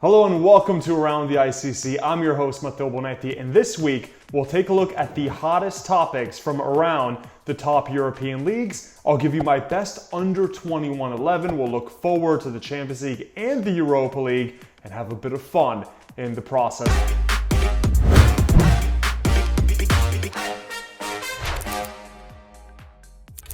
Hello and welcome to Around the ICC. I'm your host, Matteo Bonetti, and this week we'll take a look at the hottest topics from around the top European leagues. I'll give you my best under 21 11. We'll look forward to the Champions League and the Europa League and have a bit of fun in the process.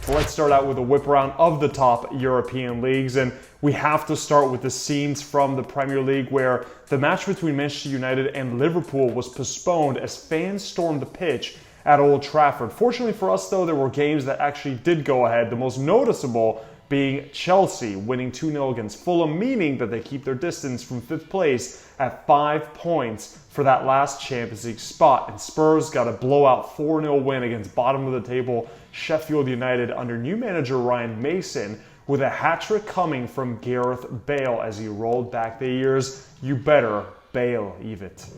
So let's start out with a whip around of the top European leagues, and we have to start with the scenes from the Premier League where the match between Manchester United and Liverpool was postponed as fans stormed the pitch at Old Trafford. Fortunately for us though, there were games that actually did go ahead, the most noticeable being Chelsea winning 2-0 against Fulham, meaning that they keep their distance from 5th place at 5 points for that last Champions League spot. And Spurs got a blowout 4-0 win against bottom of the table Sheffield United under new manager Ryan Mason, with a hat-trick coming from Gareth Bale as he rolled back the years. You better Bale it.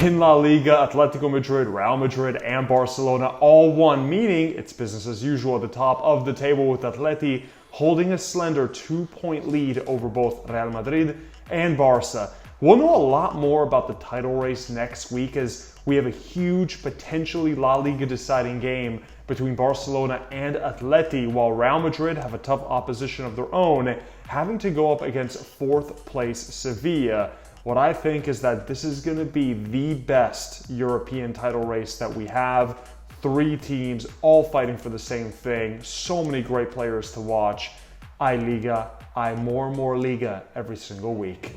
In La Liga, Atletico Madrid, Real Madrid, and Barcelona all won, meaning it's business as usual at the top of the table, with Atleti holding a slender 2-point lead over both Real Madrid and Barca. We'll know a lot more about the title race next week as we have a huge, potentially La Liga deciding game between Barcelona and Atleti, while Real Madrid have a tough opposition of their own, having to go up against 4th place Sevilla. What I think is that this is going to be the best European title race that we have. 3 teams all fighting for the same thing. So many great players to watch. I Liga, I more Liga every single week.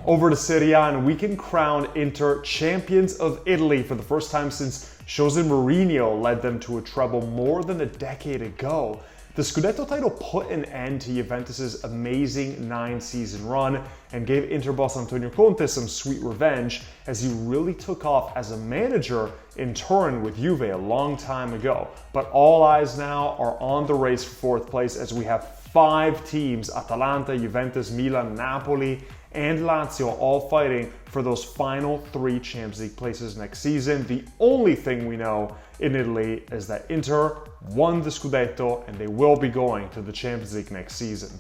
Over to Serie A, and we can crown Inter champions of Italy for the first time since Jose Mourinho led them to a treble more than a decade ago. The Scudetto title put an end to Juventus' amazing 9-season run and gave Inter boss Antonio Conte some sweet revenge as he really took off as a manager in Turin with Juve a long time ago. But all eyes now are on the race for 4th place as we have 5 teams, Atalanta, Juventus, Milan, Napoli, and Lazio, all fighting for those final 3 Champions League places next season. The only thing we know in Italy is that Inter won the Scudetto and they will be going to the Champions League next season.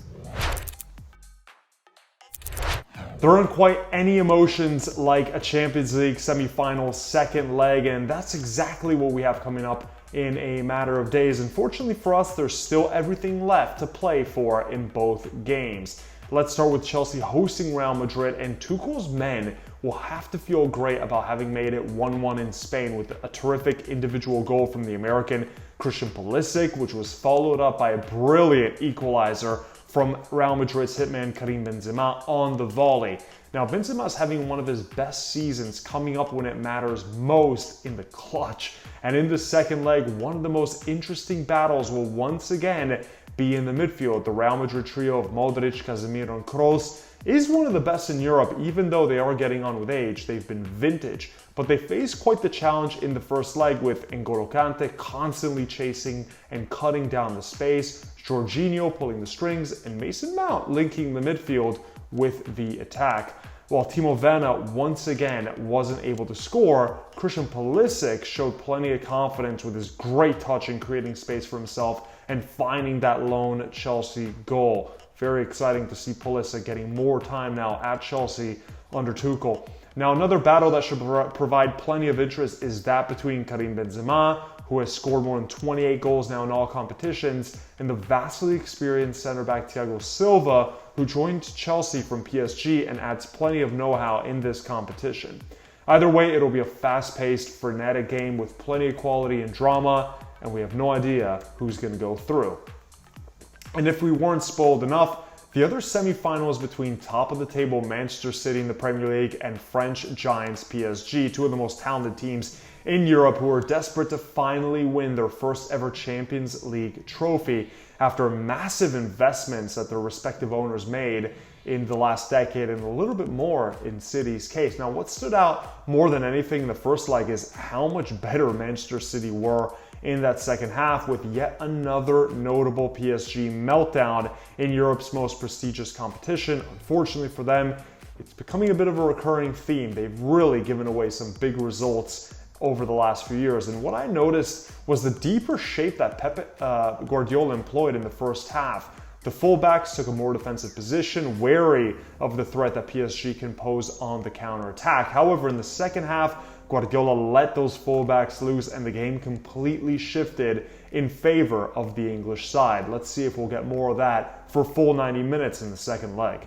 There aren't quite any emotions like a Champions League semi-final second leg, and that's exactly what we have coming up in a matter of days. Unfortunately for us, there's still everything left to play for in both games. Let's start with Chelsea hosting Real Madrid, and Tuchel's men will have to feel great about having made it 1-1 in Spain with a terrific individual goal from the American Christian Pulisic, which was followed up by a brilliant equalizer from Real Madrid's hitman Karim Benzema on the volley. Now, Benzema is having one of his best seasons, coming up when it matters most in the clutch. And in the second leg, one of the most interesting battles will once again be in the midfield. The Real Madrid trio of Modric, Casemiro, and Kroos is one of the best in Europe, even though they are getting on with age. They've been vintage, but they faced quite the challenge in the first leg with N'Golo Kante constantly chasing and cutting down the space, Jorginho pulling the strings, and Mason Mount linking the midfield with the attack. While Timo Werner once again wasn't able to score, Christian Pulisic showed plenty of confidence with his great touch in creating space for himself and finding that lone Chelsea goal. Very exciting to see Pulisic getting more time now at Chelsea under Tuchel. Now, another battle that should provide plenty of interest is that between Karim Benzema, who has scored more than 28 goals now in all competitions, and the vastly experienced center-back Thiago Silva, who joined Chelsea from PSG and adds plenty of know-how in this competition. Either way, it'll be a fast-paced, frenetic game with plenty of quality and drama, and we have no idea who's going to go through. And if we weren't spoiled enough, the other semi-finals between top-of-the-table Manchester City in the Premier League and French giants PSG, 2 of the most talented teams in Europe who are desperate to finally win their first ever Champions League trophy after massive investments that their respective owners made in the last decade, and a little bit more in City's case. Now, what stood out more than anything in the first leg is how much better Manchester City were in that second half, with yet another notable PSG meltdown in Europe's most prestigious competition. Unfortunately for them, it's becoming a bit of a recurring theme. They've really given away some big results over the last few years. And what I noticed was the deeper shape that Guardiola employed in the first half. The fullbacks took a more defensive position, wary of the threat that PSG can pose on the counter-attack. However, in the second half, Guardiola let those fullbacks loose and the game completely shifted in favor of the English side. Let's see if we'll get more of that for full 90 minutes in the second leg.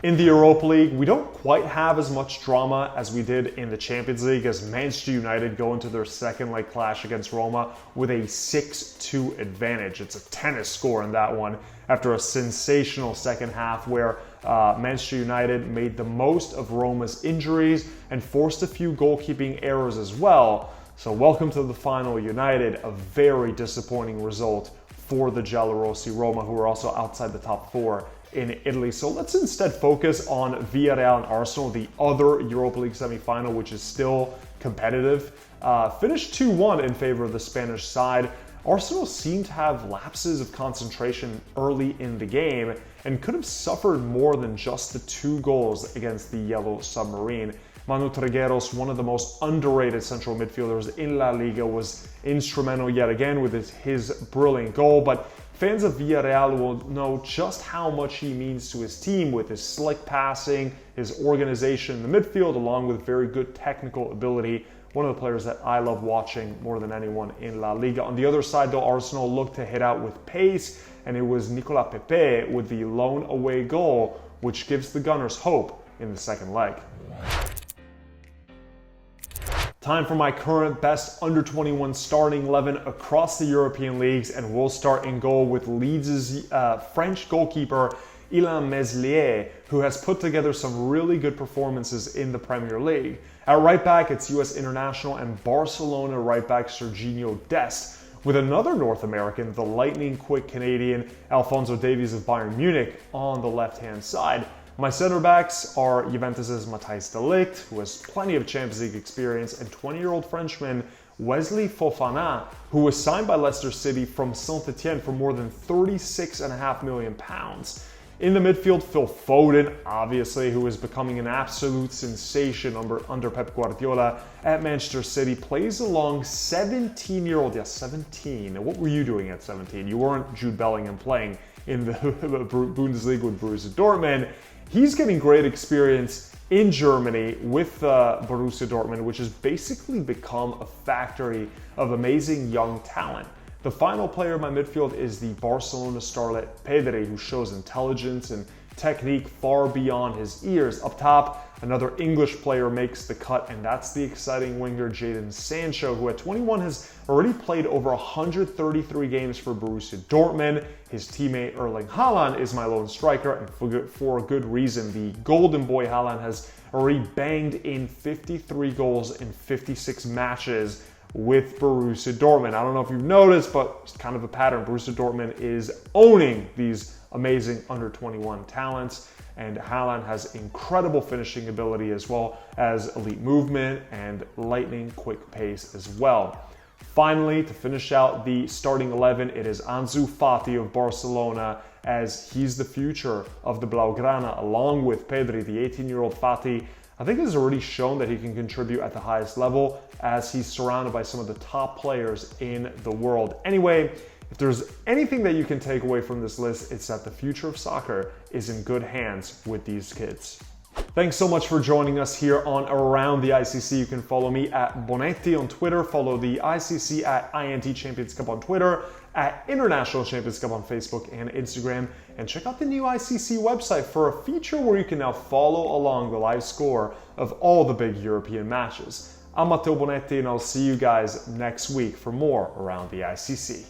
In the Europa League, we don't quite have as much drama as we did in the Champions League, as Manchester United go into their second leg clash against Roma with a 6-2 advantage. It's a tennis score in that one after a sensational second half where Manchester United made the most of Roma's injuries and forced a few goalkeeping errors as well. So welcome to the final, United, a very disappointing result for the Giallorossi Roma, who are also outside the top four in Italy. So let's instead focus on Villarreal and Arsenal, the other Europa League semi-final, which is still competitive. Finished 2-1 in favor of the Spanish side. Arsenal seemed to have lapses of concentration early in the game and could have suffered more than just the 2 goals against the Yellow Submarine. Manu Triguros, one of the most underrated central midfielders in La Liga, was instrumental yet again with his brilliant goal, but fans of Villarreal will know just how much he means to his team with his slick passing, his organization in the midfield, along with very good technical ability. One of the players that I love watching more than anyone in La Liga. On the other side, though, Arsenal looked to hit out with pace, and it was Nicolas Pepe with the lone away goal, which gives the Gunners hope in the second leg. Time for my current best under-21 starting 11 across the European leagues, and we'll start in goal with Leeds' French goalkeeper Illan Meslier, who has put together some really good performances in the Premier League. At right back, it's US international and Barcelona right back Serginho Dest, with another North American, the lightning-quick Canadian Alphonso Davies of Bayern Munich, on the left-hand side. My center backs are Juventus' Matthijs de Ligt, who has plenty of Champions League experience, and 20-year-old Frenchman Wesley Fofana, who was signed by Leicester City from Saint-Etienne for more than £36.5 million. In the midfield, Phil Foden, obviously, who is becoming an absolute sensation under Pep Guardiola at Manchester City, plays along 17-year-old, yes, 17. What were you doing at 17? You weren't Jude Bellingham playing in the Bundesliga with Borussia Dortmund. He's getting great experience in Germany with Borussia Dortmund, which has basically become a factory of amazing young talent. The final player in my midfield is the Barcelona starlet Pedri, who shows intelligence and technique far beyond his ears. Up top, another English player makes the cut, and that's the exciting winger Jaden Sancho, who at 21 has already played over 133 games for Borussia Dortmund. His teammate Erling Haaland is my lone striker, and for a good reason. The golden boy Haaland has already banged in 53 goals in 56 matches with Borussia Dortmund. I don't know if you've noticed, but it's kind of a pattern. Borussia Dortmund is owning these amazing under-21 talents, and Haaland has incredible finishing ability as well as elite movement and lightning quick pace as well. Finally, to finish out the starting 11, it is Ansu Fati of Barcelona, as he's the future of the Blaugrana, along with Pedri. The 18-year-old Fati, I think, has already shown that he can contribute at the highest level, as he's surrounded by some of the top players in the world. Anyway, if there's anything that you can take away from this list, it's that the future of soccer is in good hands with these kids. Thanks so much for joining us here on Around the ICC. You can follow me at Bonetti on Twitter, follow the ICC at INT Champions Cup on Twitter, at International Champions Cup on Facebook and Instagram, and check out the new ICC website for a feature where you can now follow along the live score of all the big European matches. I'm Matteo Bonetti, and I'll see you guys next week for more Around the ICC.